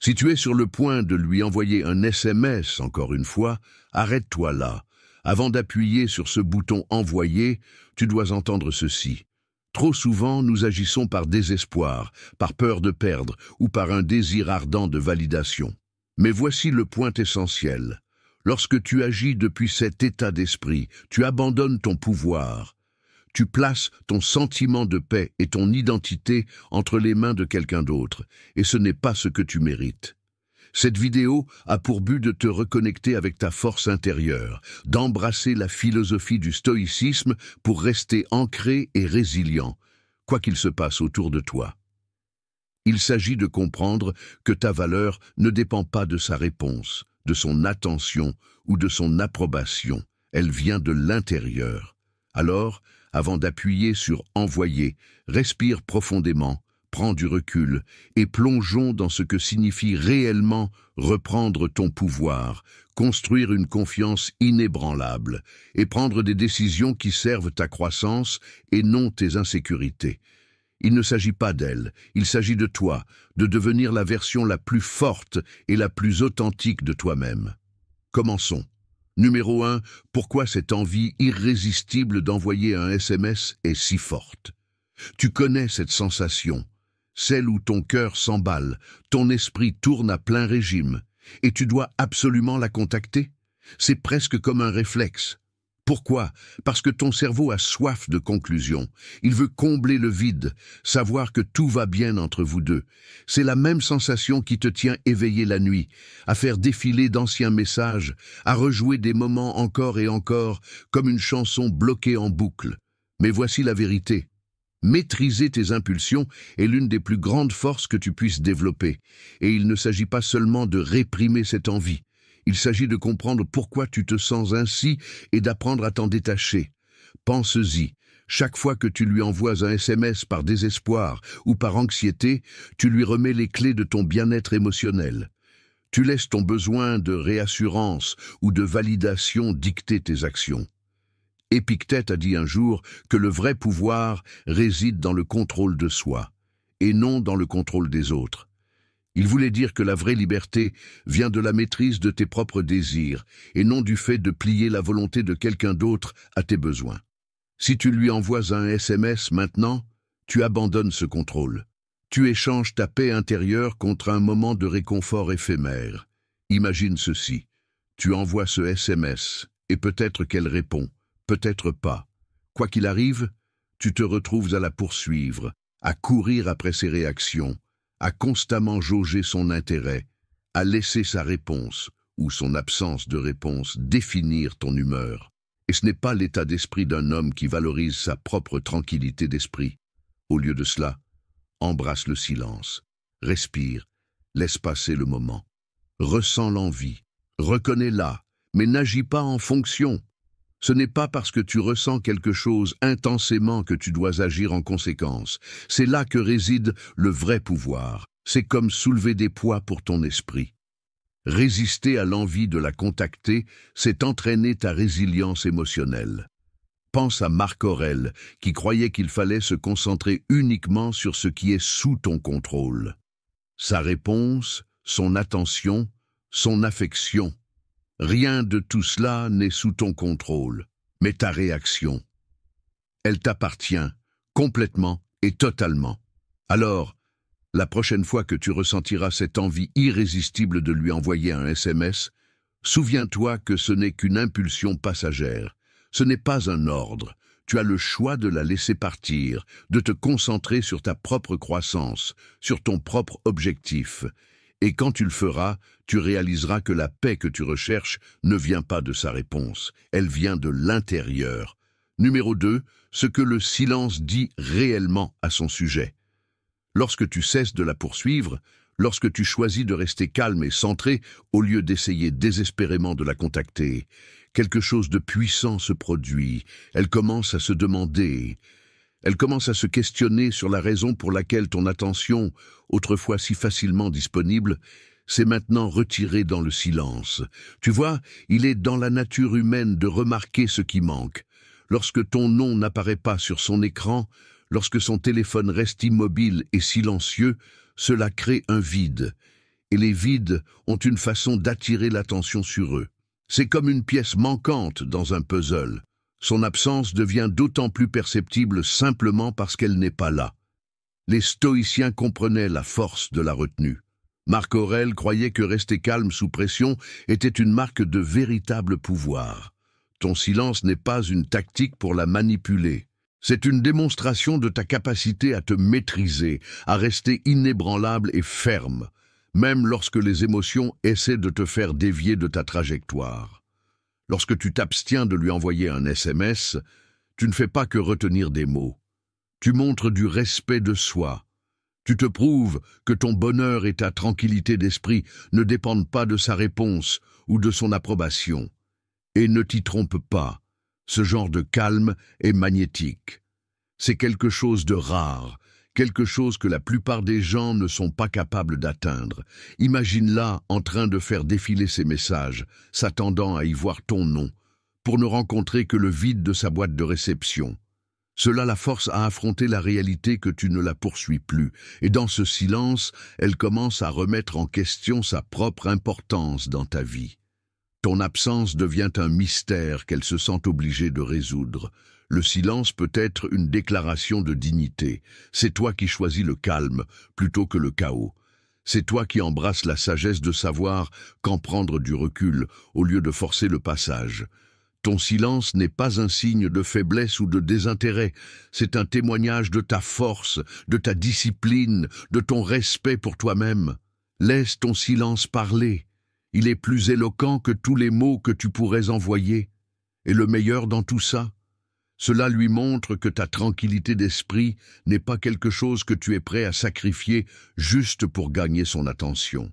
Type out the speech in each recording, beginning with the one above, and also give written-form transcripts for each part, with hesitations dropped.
Si tu es sur le point de lui envoyer un SMS, encore une fois, arrête-toi là. Avant d'appuyer sur ce bouton « Envoyer », tu dois entendre ceci. Trop souvent, nous agissons par désespoir, par peur de perdre ou par un désir ardent de validation. Mais voici le point essentiel. Lorsque tu agis depuis cet état d'esprit, tu abandonnes ton pouvoir. Tu places ton sentiment de paix et ton identité entre les mains de quelqu'un d'autre, et ce n'est pas ce que tu mérites. Cette vidéo a pour but de te reconnecter avec ta force intérieure, d'embrasser la philosophie du stoïcisme pour rester ancré et résilient, quoi qu'il se passe autour de toi. Il s'agit de comprendre que ta valeur ne dépend pas de sa réponse, de son attention ou de son approbation. Elle vient de l'intérieur. Alors, avant d'appuyer sur « Envoyer », respire profondément, prends du recul et plongeons dans ce que signifie réellement reprendre ton pouvoir, construire une confiance inébranlable et prendre des décisions qui servent ta croissance et non tes insécurités. Il ne s'agit pas d'elle, il s'agit de toi, de devenir la version la plus forte et la plus authentique de toi-même. Commençons. Numéro 1, pourquoi cette envie irrésistible d'envoyer un SMS est si forte? Tu connais cette sensation, celle où ton cœur s'emballe, ton esprit tourne à plein régime, et tu dois absolument la contacter? C'est presque comme un réflexe. Pourquoi? Parce que ton cerveau a soif de conclusion. Il veut combler le vide, savoir que tout va bien entre vous deux. C'est la même sensation qui te tient éveillé la nuit, à faire défiler d'anciens messages, à rejouer des moments encore et encore, comme une chanson bloquée en boucle. Mais voici la vérité. Maîtriser tes impulsions est l'une des plus grandes forces que tu puisses développer. Et il ne s'agit pas seulement de réprimer cette envie. Il s'agit de comprendre pourquoi tu te sens ainsi et d'apprendre à t'en détacher. Pense-y. Chaque fois que tu lui envoies un SMS par désespoir ou par anxiété, tu lui remets les clés de ton bien-être émotionnel. Tu laisses ton besoin de réassurance ou de validation dicter tes actions. Épictète a dit un jour que le vrai pouvoir réside dans le contrôle de soi, et non dans le contrôle des autres. Il voulait dire que la vraie liberté vient de la maîtrise de tes propres désirs, et non du fait de plier la volonté de quelqu'un d'autre à tes besoins. Si tu lui envoies un SMS maintenant, tu abandonnes ce contrôle. Tu échanges ta paix intérieure contre un moment de réconfort éphémère. Imagine ceci. Tu envoies ce SMS, et peut-être qu'elle répond, peut-être pas. Quoi qu'il arrive, tu te retrouves à la poursuivre, à courir après ses réactions, à constamment jauger son intérêt, à laisser sa réponse ou son absence de réponse définir ton humeur. Et ce n'est pas l'état d'esprit d'un homme qui valorise sa propre tranquillité d'esprit. Au lieu de cela, embrasse le silence, respire, laisse passer le moment. Ressens l'envie, reconnais-la, mais n'agis pas en fonction. Ce n'est pas parce que tu ressens quelque chose intensément que tu dois agir en conséquence. C'est là que réside le vrai pouvoir. C'est comme soulever des poids pour ton esprit. Résister à l'envie de la contacter, c'est entraîner ta résilience émotionnelle. Pense à Marc Aurèle, qui croyait qu'il fallait se concentrer uniquement sur ce qui est sous ton contrôle. Sa réponse, son attention, son affection. Rien de tout cela n'est sous ton contrôle, mais ta réaction. Elle t'appartient, complètement et totalement. Alors, la prochaine fois que tu ressentiras cette envie irrésistible de lui envoyer un SMS, souviens-toi que ce n'est qu'une impulsion passagère. Ce n'est pas un ordre. Tu as le choix de la laisser partir, de te concentrer sur ta propre croissance, sur ton propre objectif. Et quand tu le feras, tu réaliseras que la paix que tu recherches ne vient pas de sa réponse, elle vient de l'intérieur. Numéro 2, ce que le silence dit réellement à son sujet. Lorsque tu cesses de la poursuivre, lorsque tu choisis de rester calme et centré au lieu d'essayer désespérément de la contacter, quelque chose de puissant se produit. Elle commence à se demander. Elle commence à se questionner sur la raison pour laquelle ton attention, autrefois si facilement disponible, s'est maintenant retirée dans le silence. Tu vois, il est dans la nature humaine de remarquer ce qui manque. Lorsque ton nom n'apparaît pas sur son écran, lorsque son téléphone reste immobile et silencieux, cela crée un vide. et les vides ont une façon d'attirer l'attention sur eux. C'est comme une pièce manquante dans un puzzle. Son absence devient d'autant plus perceptible simplement parce qu'elle n'est pas là. Les stoïciens comprenaient la force de la retenue. Marc Aurèle croyait que rester calme sous pression était une marque de véritable pouvoir. Ton silence n'est pas une tactique pour la manipuler. C'est une démonstration de ta capacité à te maîtriser, à rester inébranlable et ferme, même lorsque les émotions essaient de te faire dévier de ta trajectoire. Lorsque tu t'abstiens de lui envoyer un SMS, tu ne fais pas que retenir des mots. Tu montres du respect de soi. Tu te prouves que ton bonheur et ta tranquillité d'esprit ne dépendent pas de sa réponse ou de son approbation. Et ne t'y trompe pas, ce genre de calme est magnétique. C'est quelque chose de rare, quelque chose que la plupart des gens ne sont pas capables d'atteindre. Imagine-la en train de faire défiler ses messages, s'attendant à y voir ton nom, pour ne rencontrer que le vide de sa boîte de réception. Cela la force à affronter la réalité que tu ne la poursuis plus, et dans ce silence, elle commence à remettre en question sa propre importance dans ta vie. Ton absence devient un mystère qu'elle se sent obligée de résoudre. Le silence peut être une déclaration de dignité. C'est toi qui choisis le calme plutôt que le chaos. C'est toi qui embrasses la sagesse de savoir quand prendre du recul au lieu de forcer le passage. Ton silence n'est pas un signe de faiblesse ou de désintérêt, c'est un témoignage de ta force, de ta discipline, de ton respect pour toi-même. Laisse ton silence parler. Il est plus éloquent que tous les mots que tu pourrais envoyer. Et le meilleur dans tout ça, cela lui montre que ta tranquillité d'esprit n'est pas quelque chose que tu es prêt à sacrifier juste pour gagner son attention.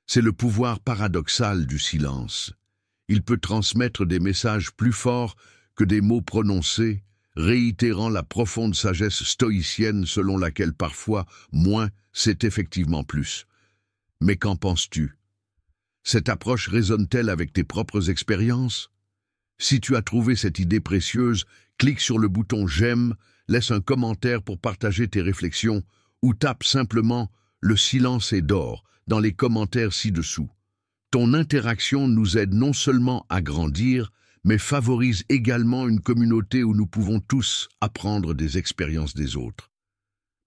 C'est le pouvoir paradoxal du silence. Il peut transmettre des messages plus forts que des mots prononcés, réitérant la profonde sagesse stoïcienne selon laquelle parfois moins, c'est effectivement plus. Mais qu'en penses-tu? Cette approche résonne-t-elle avec tes propres expériences? Si tu as trouvé cette idée précieuse, clique sur le bouton « J'aime », laisse un commentaire pour partager tes réflexions ou tape simplement « Le silence est d'or » dans les commentaires ci-dessous. Ton interaction nous aide non seulement à grandir, mais favorise également une communauté où nous pouvons tous apprendre des expériences des autres.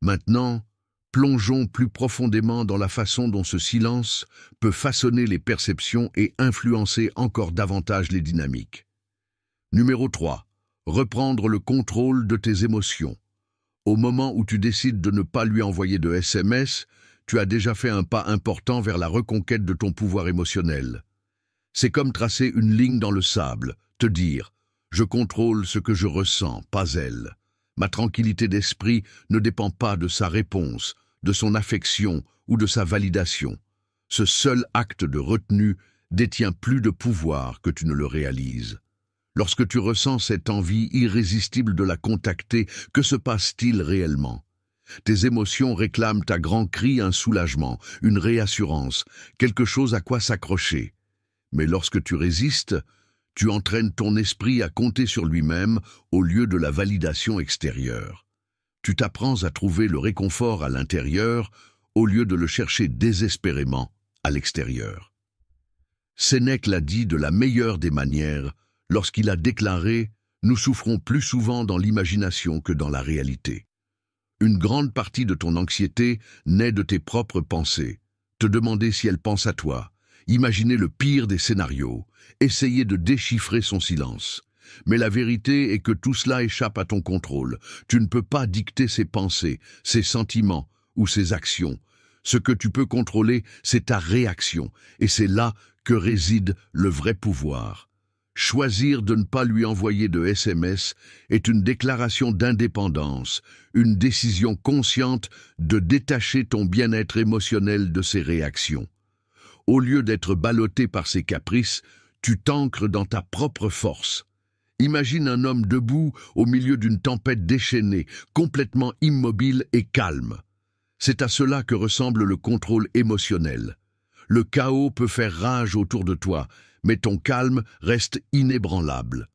Maintenant, plongeons plus profondément dans la façon dont ce silence peut façonner les perceptions et influencer encore davantage les dynamiques. Numéro 3. Reprendre le contrôle de tes émotions. Au moment où tu décides de ne pas lui envoyer de SMS, tu as déjà fait un pas important vers la reconquête de ton pouvoir émotionnel. C'est comme tracer une ligne dans le sable, te dire « Je contrôle ce que je ressens, pas elle. Ma tranquillité d'esprit ne dépend pas de sa réponse, de son affection ou de sa validation. Ce seul acte de retenue détient plus de pouvoir que tu ne le réalises. » Lorsque tu ressens cette envie irrésistible de la contacter, que se passe-t-il réellement? Tes émotions réclament à grands cris un soulagement, une réassurance, quelque chose à quoi s'accrocher. Mais lorsque tu résistes, tu entraînes ton esprit à compter sur lui-même au lieu de la validation extérieure. Tu t'apprends à trouver le réconfort à l'intérieur au lieu de le chercher désespérément à l'extérieur. Sénèque l'a dit de la meilleure des manières lorsqu'il a déclaré « Nous souffrons plus souvent dans l'imagination que dans la réalité ». Une grande partie de ton anxiété naît de tes propres pensées. Te demander si elle pense à toi, imaginer le pire des scénarios, essayer de déchiffrer son silence. Mais la vérité est que tout cela échappe à ton contrôle. Tu ne peux pas dicter ses pensées, ses sentiments ou ses actions. Ce que tu peux contrôler, c'est ta réaction, et c'est là que réside le vrai pouvoir. Choisir de ne pas lui envoyer de SMS est une déclaration d'indépendance, une décision consciente de détacher ton bien-être émotionnel de ses réactions. Au lieu d'être ballotté par ses caprices, tu t'ancres dans ta propre force. Imagine un homme debout au milieu d'une tempête déchaînée, complètement immobile et calme. C'est à cela que ressemble le contrôle émotionnel. Le chaos peut faire rage autour de toi, mais ton calme reste inébranlable.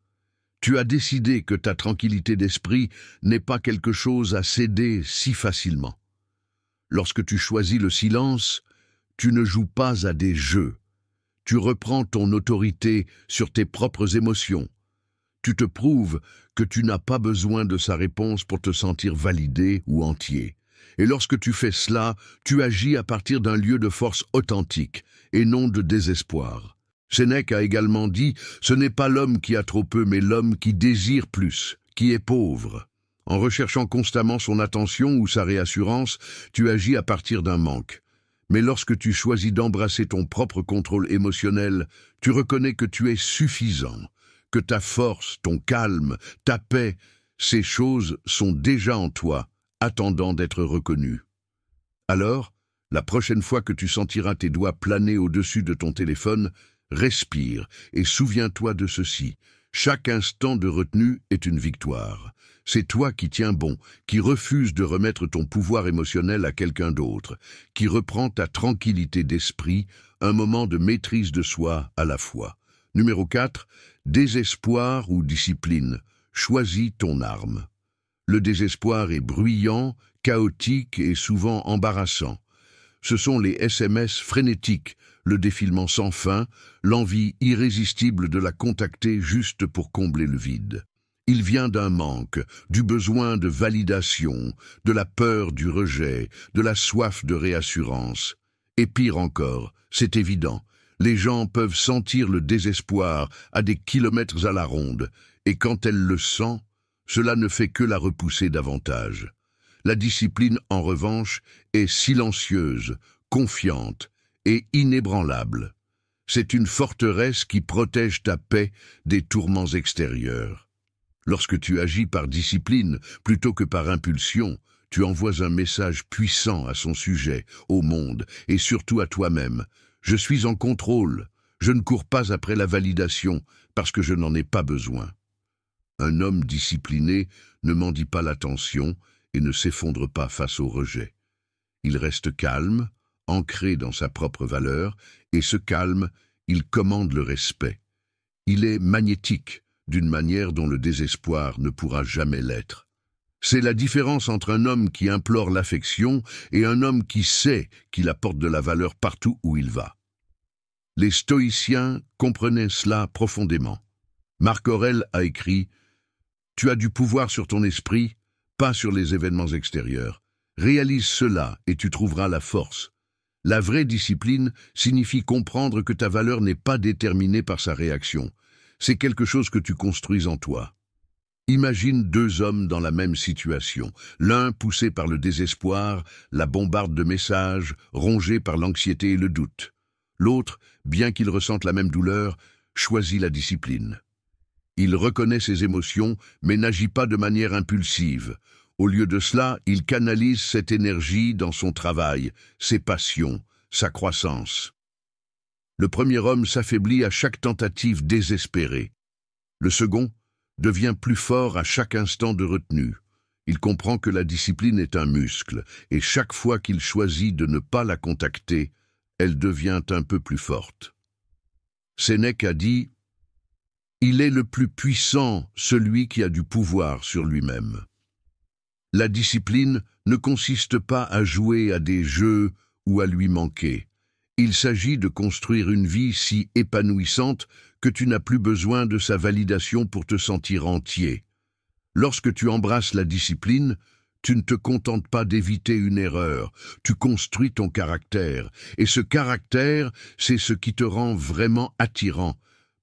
Tu as décidé que ta tranquillité d'esprit n'est pas quelque chose à céder si facilement. Lorsque tu choisis le silence, tu ne joues pas à des jeux. Tu reprends ton autorité sur tes propres émotions. Tu te prouves que tu n'as pas besoin de sa réponse pour te sentir validé ou entier. Et lorsque tu fais cela, tu agis à partir d'un lieu de force authentique et non de désespoir. Sénèque a également dit « Ce n'est pas l'homme qui a trop peu, mais l'homme qui désire plus, qui est pauvre ». En recherchant constamment son attention ou sa réassurance, tu agis à partir d'un manque. Mais lorsque tu choisis d'embrasser ton propre contrôle émotionnel, tu reconnais que tu es suffisant, que ta force, ton calme, ta paix, ces choses sont déjà en toi, attendant d'être reconnues. Alors, la prochaine fois que tu sentiras tes doigts planer au-dessus de ton téléphone, respire et souviens-toi de ceci. Chaque instant de retenue est une victoire. C'est toi qui tiens bon, qui refuses de remettre ton pouvoir émotionnel à quelqu'un d'autre, qui reprend ta tranquillité d'esprit, un moment de maîtrise de soi à la fois. Numéro 4, désespoir ou discipline. Choisis ton arme. Le désespoir est bruyant, chaotique et souvent embarrassant. Ce sont les SMS frénétiques, le défilement sans fin, l'envie irrésistible de la contacter juste pour combler le vide. Il vient d'un manque, du besoin de validation, de la peur du rejet, de la soif de réassurance. Et pire encore, c'est évident, les gens peuvent sentir le désespoir à des kilomètres à la ronde, et quand elle le sent, cela ne fait que la repousser davantage. La discipline, en revanche, est silencieuse, confiante et inébranlable. C'est une forteresse qui protège ta paix des tourments extérieurs. Lorsque tu agis par discipline plutôt que par impulsion, tu envoies un message puissant à son sujet, au monde et surtout à toi-même. Je suis en contrôle, je ne cours pas après la validation parce que je n'en ai pas besoin. Un homme discipliné ne mendie pas l'attention et ne s'effondre pas face au rejet. Il reste calme, ancré dans sa propre valeur, et ce calme, il commande le respect. Il est magnétique, d'une manière dont le désespoir ne pourra jamais l'être. C'est la différence entre un homme qui implore l'affection et un homme qui sait qu'il apporte de la valeur partout où il va. Les stoïciens comprenaient cela profondément. Marc Aurèle a écrit « Tu as du pouvoir sur ton esprit, pas sur les événements extérieurs. Réalise cela et tu trouveras la force. La vraie discipline signifie comprendre que ta valeur n'est pas déterminée par sa réaction. C'est quelque chose que tu construis en toi. Imagine deux hommes dans la même situation, l'un poussé par le désespoir, la bombarde de messages, rongé par l'anxiété et le doute. L'autre, bien qu'il ressente la même douleur, choisit la discipline. Il reconnaît ses émotions, mais n'agit pas de manière impulsive. Au lieu de cela, il canalise cette énergie dans son travail, ses passions, sa croissance. Le premier homme s'affaiblit à chaque tentative désespérée. Le second devient plus fort à chaque instant de retenue. Il comprend que la discipline est un muscle, et chaque fois qu'il choisit de ne pas la contacter, elle devient un peu plus forte. Sénèque a dit « Il est le plus puissant, celui qui a du pouvoir sur lui-même ». La discipline ne consiste pas à jouer à des jeux ou à lui manquer. Il s'agit de construire une vie si épanouissante que tu n'as plus besoin de sa validation pour te sentir entier. Lorsque tu embrasses la discipline, tu ne te contentes pas d'éviter une erreur, tu construis ton caractère. Et ce caractère, c'est ce qui te rend vraiment attirant.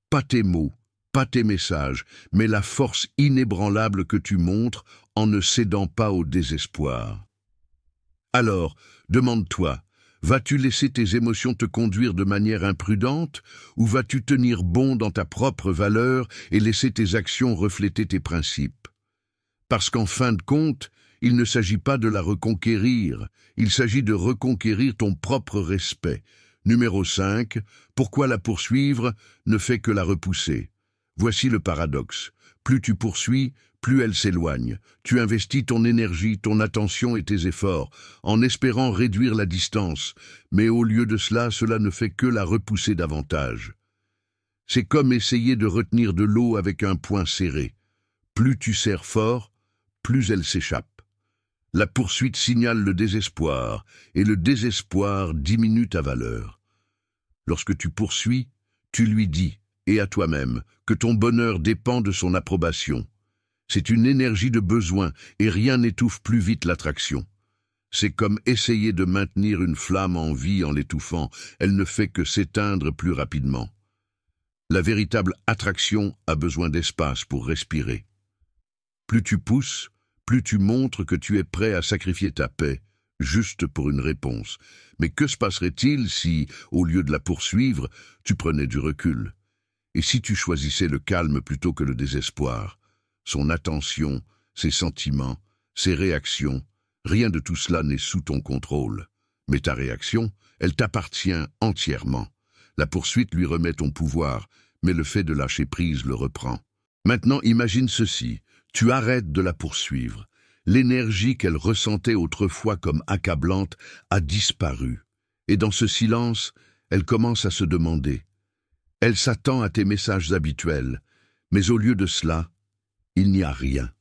Pas tes mots, pas tes messages, mais la force inébranlable que tu montres en ne cédant pas au désespoir. Alors, demande-toi, vas-tu laisser tes émotions te conduire de manière imprudente ou vas-tu tenir bon dans ta propre valeur et laisser tes actions refléter tes principes? Parce qu'en fin de compte, il ne s'agit pas de la reconquérir, il s'agit de reconquérir ton propre respect. Numéro 5, pourquoi la poursuivre ne fait que la repousser? Voici le paradoxe. Plus tu poursuis, plus elle s'éloigne. Tu investis ton énergie, ton attention et tes efforts, en espérant réduire la distance, mais au lieu de cela, cela ne fait que la repousser davantage. C'est comme essayer de retenir de l'eau avec un poing serré. Plus tu serres fort, plus elle s'échappe. La poursuite signale le désespoir, et le désespoir diminue ta valeur. Lorsque tu poursuis, tu lui dis, et à toi-même, que ton bonheur dépend de son approbation. C'est une énergie de besoin, et rien n'étouffe plus vite l'attraction. C'est comme essayer de maintenir une flamme en vie en l'étouffant, elle ne fait que s'éteindre plus rapidement. La véritable attraction a besoin d'espace pour respirer. Plus tu pousses, plus tu montres que tu es prêt à sacrifier ta paix, juste pour une réponse. Mais que se passerait-il si, au lieu de la poursuivre, tu prenais du recul? Et si tu choisissais le calme plutôt que le désespoir? Son attention, ses sentiments, ses réactions, rien de tout cela n'est sous ton contrôle. Mais ta réaction, elle t'appartient entièrement. La poursuite lui remet ton pouvoir, mais le fait de lâcher prise le reprend. Maintenant, imagine ceci. Tu arrêtes de la poursuivre. L'énergie qu'elle ressentait autrefois comme accablante a disparu. Et dans ce silence, elle commence à se demander. Elle s'attend à tes messages habituels, mais au lieu de cela, il n'y a rien.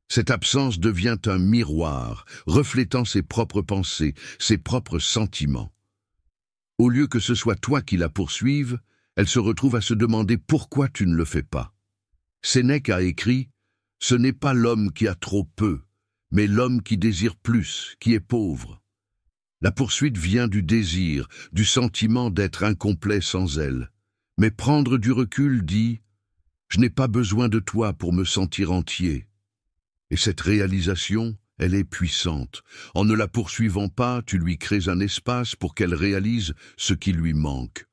Cette absence devient un miroir, reflétant ses propres pensées, ses propres sentiments. Au lieu que ce soit toi qui la poursuive, elle se retrouve à se demander pourquoi tu ne le fais pas. Sénèque a écrit « Ce n'est pas l'homme qui a trop peu, mais l'homme qui désire plus, qui est pauvre. » La poursuite vient du désir, du sentiment d'être incomplet sans elle. Mais prendre du recul dit « Je n'ai pas besoin de toi pour me sentir entier. » Et cette réalisation, elle est puissante. En ne la poursuivant pas, tu lui crées un espace pour qu'elle réalise ce qui lui manque.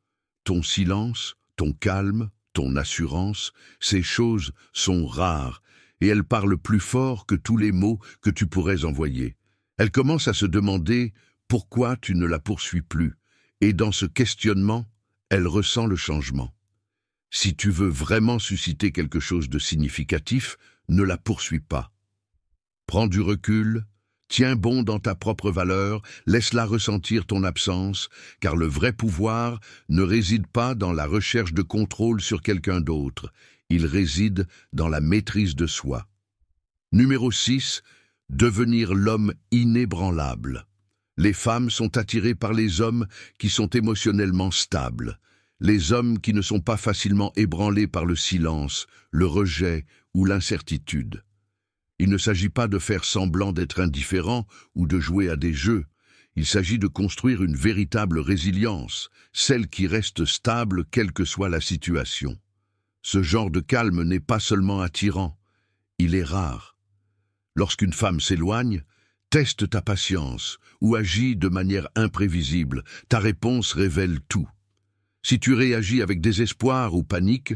Ton silence, ton calme, ton assurance, ces choses sont rares, et elles parlent plus fort que tous les mots que tu pourrais envoyer. Elle commence à se demander pourquoi tu ne la poursuis plus, et dans ce questionnement, elle ressent le changement. Si tu veux vraiment susciter quelque chose de significatif, ne la poursuis pas. Prends du recul, tiens bon dans ta propre valeur, laisse-la ressentir ton absence, car le vrai pouvoir ne réside pas dans la recherche de contrôle sur quelqu'un d'autre, il réside dans la maîtrise de soi. Numéro 6. Devenir l'homme inébranlable. Les femmes sont attirées par les hommes qui sont émotionnellement stables, les hommes qui ne sont pas facilement ébranlés par le silence, le rejet ou l'incertitude. Il ne s'agit pas de faire semblant d'être indifférent ou de jouer à des jeux. Il s'agit de construire une véritable résilience, celle qui reste stable quelle que soit la situation. Ce genre de calme n'est pas seulement attirant, il est rare. Lorsqu'une femme s'éloigne, teste ta patience ou agis de manière imprévisible, ta réponse révèle tout. Si tu réagis avec désespoir ou panique,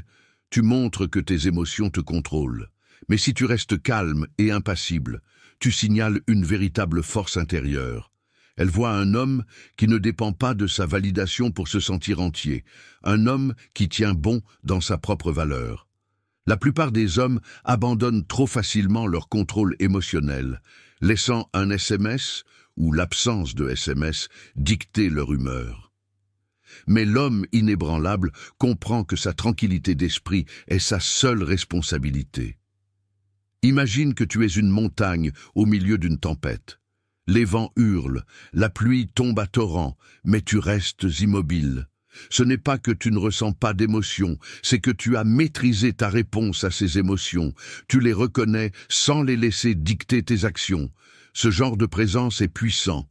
tu montres que tes émotions te contrôlent. Mais si tu restes calme et impassible, tu signales une véritable force intérieure. Elle voit un homme qui ne dépend pas de sa validation pour se sentir entier, un homme qui tient bon dans sa propre valeur. La plupart des hommes abandonnent trop facilement leur contrôle émotionnel, laissant un SMS ou l'absence de SMS dicter leur humeur. Mais l'homme inébranlable comprend que sa tranquillité d'esprit est sa seule responsabilité. Imagine que tu es une montagne au milieu d'une tempête. Les vents hurlent, la pluie tombe à torrents, mais tu restes immobile. Ce n'est pas que tu ne ressens pas d'émotion, c'est que tu as maîtrisé ta réponse à ces émotions. Tu les reconnais sans les laisser dicter tes actions. Ce genre de présence est puissant.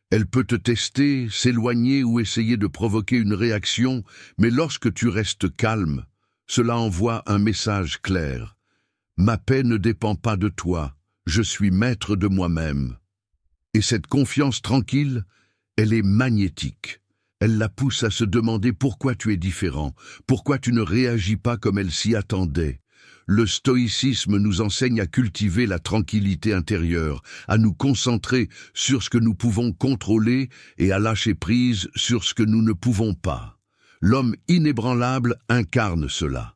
Elle peut te tester, s'éloigner ou essayer de provoquer une réaction, mais lorsque tu restes calme, cela envoie un message clair. Ma paix ne dépend pas de toi, je suis maître de moi-même. Et cette confiance tranquille, elle est magnétique. Elle la pousse à se demander pourquoi tu es différent, pourquoi tu ne réagis pas comme elle s'y attendait. Le stoïcisme nous enseigne à cultiver la tranquillité intérieure, à nous concentrer sur ce que nous pouvons contrôler et à lâcher prise sur ce que nous ne pouvons pas. L'homme inébranlable incarne cela.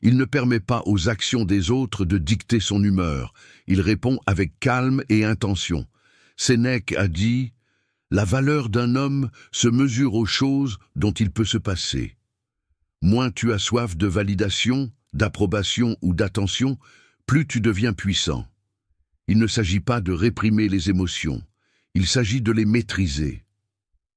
Il ne permet pas aux actions des autres de dicter son humeur. Il répond avec calme et intention. Sénèque a dit « La valeur d'un homme se mesure aux choses dont il peut se passer. Moins tu as soif de validation, d'approbation ou d'attention, plus tu deviens puissant. » Il ne s'agit pas de réprimer les émotions, il s'agit de les maîtriser.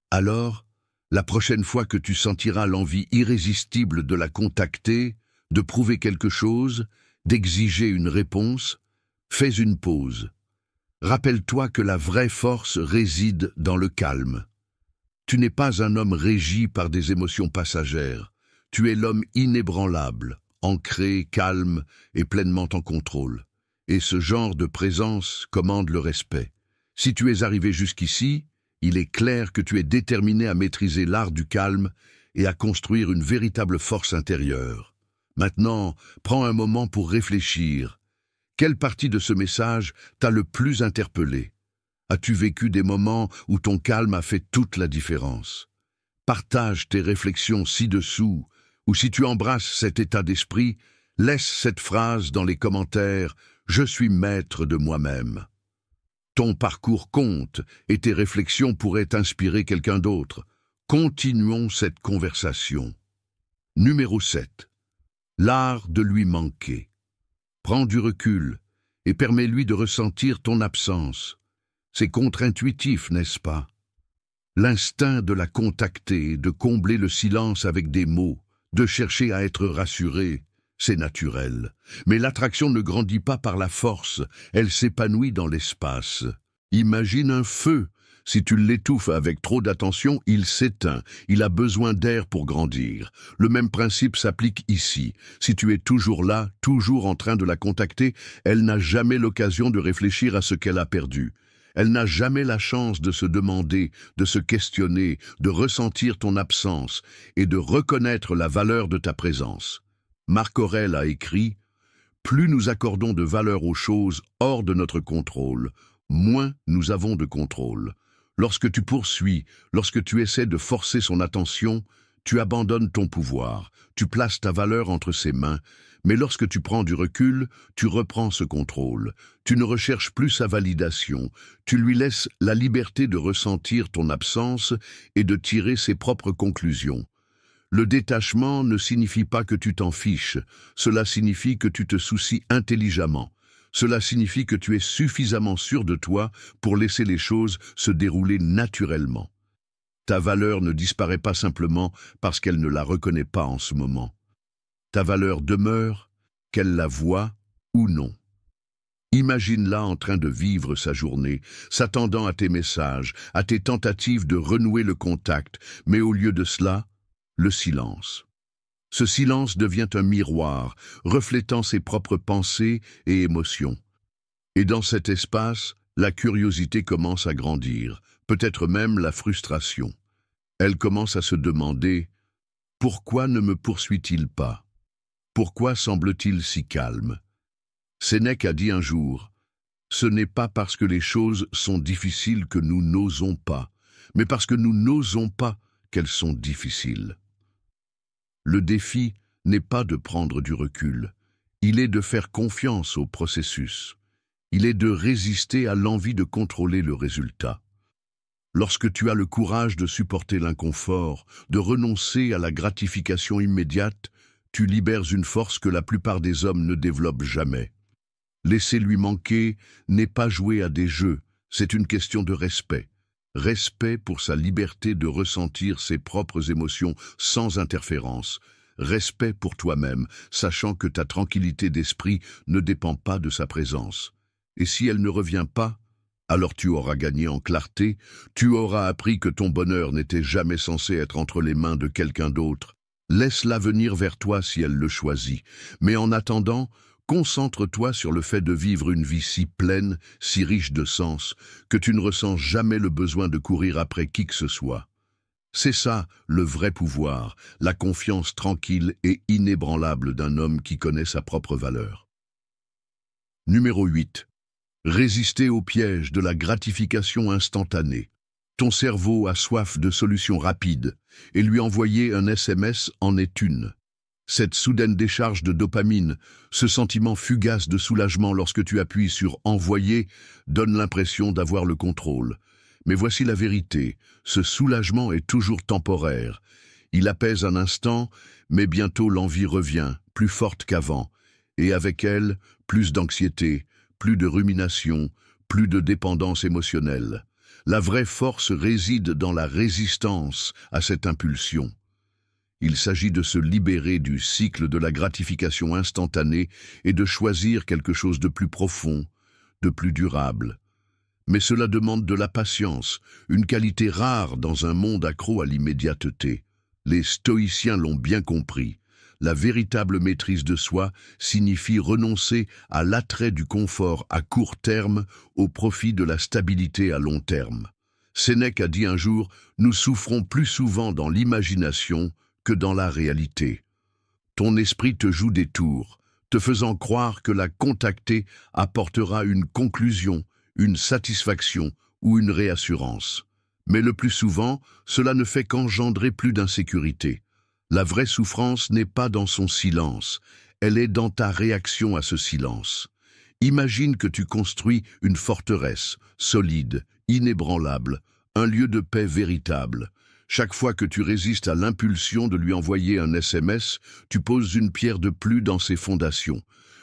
Alors, la prochaine fois que tu sentiras l'envie irrésistible de la contacter, de prouver quelque chose, d'exiger une réponse, fais une pause. Rappelle-toi que la vraie force réside dans le calme. Tu n'es pas un homme régi par des émotions passagères. Tu es l'homme inébranlable, ancré, calme et pleinement en contrôle. Et ce genre de présence commande le respect. Si tu es arrivé jusqu'ici, il est clair que tu es déterminé à maîtriser l'art du calme et à construire une véritable force intérieure. Maintenant, prends un moment pour réfléchir. Quelle partie de ce message t'a le plus interpellé? As-tu vécu des moments où ton calme a fait toute la différence? Partage tes réflexions ci-dessous, ou si tu embrasses cet état d'esprit, laisse cette phrase dans les commentaires « Je suis maître de moi-même ». Ton parcours compte et tes réflexions pourraient inspirer quelqu'un d'autre. Continuons cette conversation. Numéro 7. L'art de lui manquer. Prends du recul et permets-lui de ressentir ton absence. C'est contre-intuitif, n'est-ce pas? L'instinct de la contacter, de combler le silence avec des mots, de chercher à être rassuré, c'est naturel. Mais l'attraction ne grandit pas par la force, elle s'épanouit dans l'espace. Imagine un feu. Si tu l'étouffes avec trop d'attention, il s'éteint. Il a besoin d'air pour grandir. Le même principe s'applique ici. Si tu es toujours là, toujours en train de la contacter, elle n'a jamais l'occasion de réfléchir à ce qu'elle a perdu. Elle n'a jamais la chance de se demander, de se questionner, de ressentir ton absence et de reconnaître la valeur de ta présence. Marc Aurèle a écrit « Plus nous accordons de valeur aux choses hors de notre contrôle, moins nous avons de contrôle. Lorsque tu poursuis, lorsque tu essaies de forcer son attention, tu abandonnes ton pouvoir, tu places ta valeur entre ses mains, mais lorsque tu prends du recul, tu reprends ce contrôle. Tu ne recherches plus sa validation, tu lui laisses la liberté de ressentir ton absence et de tirer ses propres conclusions. Le détachement ne signifie pas que tu t'en fiches, cela signifie que tu te soucies intelligemment. Cela signifie que tu es suffisamment sûr de toi pour laisser les choses se dérouler naturellement. Ta valeur ne disparaît pas simplement parce qu'elle ne la reconnaît pas en ce moment. Ta valeur demeure, qu'elle la voie ou non. Imagine-la en train de vivre sa journée, s'attendant à tes messages, à tes tentatives de renouer le contact, mais au lieu de cela, le silence. Ce silence devient un miroir, reflétant ses propres pensées et émotions. Et dans cet espace, la curiosité commence à grandir, peut-être même la frustration. Elle commence à se demander « Pourquoi ne me poursuit-il pas? Pourquoi semble-t-il si calme ?» Sénèque a dit un jour « Ce n'est pas parce que les choses sont difficiles que nous n'osons pas, mais parce que nous n'osons pas qu'elles sont difficiles. » Le défi n'est pas de prendre du recul, il est de faire confiance au processus. Il est de résister à l'envie de contrôler le résultat. Lorsque tu as le courage de supporter l'inconfort, de renoncer à la gratification immédiate, tu libères une force que la plupart des hommes ne développent jamais. Laisser lui manquer n'est pas jouer à des jeux, c'est une question de respect. Respect pour sa liberté de ressentir ses propres émotions sans interférence. Respect pour toi-même, sachant que ta tranquillité d'esprit ne dépend pas de sa présence. Et si elle ne revient pas, alors tu auras gagné en clarté, tu auras appris que ton bonheur n'était jamais censé être entre les mains de quelqu'un d'autre. Laisse-la venir vers toi si elle le choisit, mais en attendant, concentre-toi sur le fait de vivre une vie si pleine, si riche de sens, que tu ne ressens jamais le besoin de courir après qui que ce soit. C'est ça, le vrai pouvoir, la confiance tranquille et inébranlable d'un homme qui connaît sa propre valeur. Numéro 8. Résister au piège de la gratification instantanée. Ton cerveau a soif de solutions rapides, et lui envoyer un SMS en est une. Cette soudaine décharge de dopamine, ce sentiment fugace de soulagement lorsque tu appuies sur « Envoyer » donne l'impression d'avoir le contrôle. Mais voici la vérité, ce soulagement est toujours temporaire. Il apaise un instant, mais bientôt l'envie revient, plus forte qu'avant, et avec elle, plus d'anxiété, plus de rumination, plus de dépendance émotionnelle. La vraie force réside dans la résistance à cette impulsion. Il s'agit de se libérer du cycle de la gratification instantanée et de choisir quelque chose de plus profond, de plus durable. Mais cela demande de la patience, une qualité rare dans un monde accro à l'immédiateté. Les stoïciens l'ont bien compris. La véritable maîtrise de soi signifie renoncer à l'attrait du confort à court terme au profit de la stabilité à long terme. Sénèque a dit un jour « Nous souffrons plus souvent dans l'imagination que dans la réalité ». Ton esprit te joue des tours, te faisant croire que la contacter apportera une conclusion, une satisfaction ou une réassurance. Mais le plus souvent, cela ne fait qu'engendrer plus d'insécurité. La vraie souffrance n'est pas dans son silence, elle est dans ta réaction à ce silence. Imagine que tu construis une forteresse, solide, inébranlable, un lieu de paix véritable. Chaque fois que tu résistes à l'impulsion de lui envoyer un SMS, tu poses une pierre de plus dans ses fondations.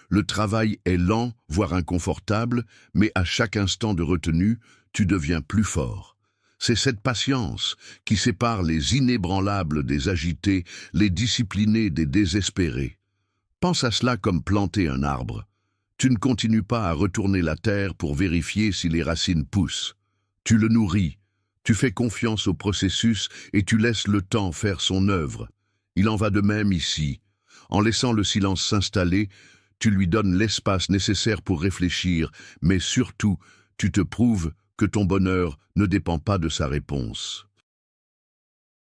Le travail est lent, voire inconfortable, mais à chaque instant de retenue, tu deviens plus fort. C'est cette patience qui sépare les inébranlables des agités, les disciplinés des désespérés. Pense à cela comme planter un arbre. Tu ne continues pas à retourner la terre pour vérifier si les racines poussent. Tu le nourris, tu fais confiance au processus et tu laisses le temps faire son œuvre. Il en va de même ici. En laissant le silence s'installer, tu lui donnes l'espace nécessaire pour réfléchir, mais surtout, tu te prouves que ton bonheur ne dépend pas de sa réponse.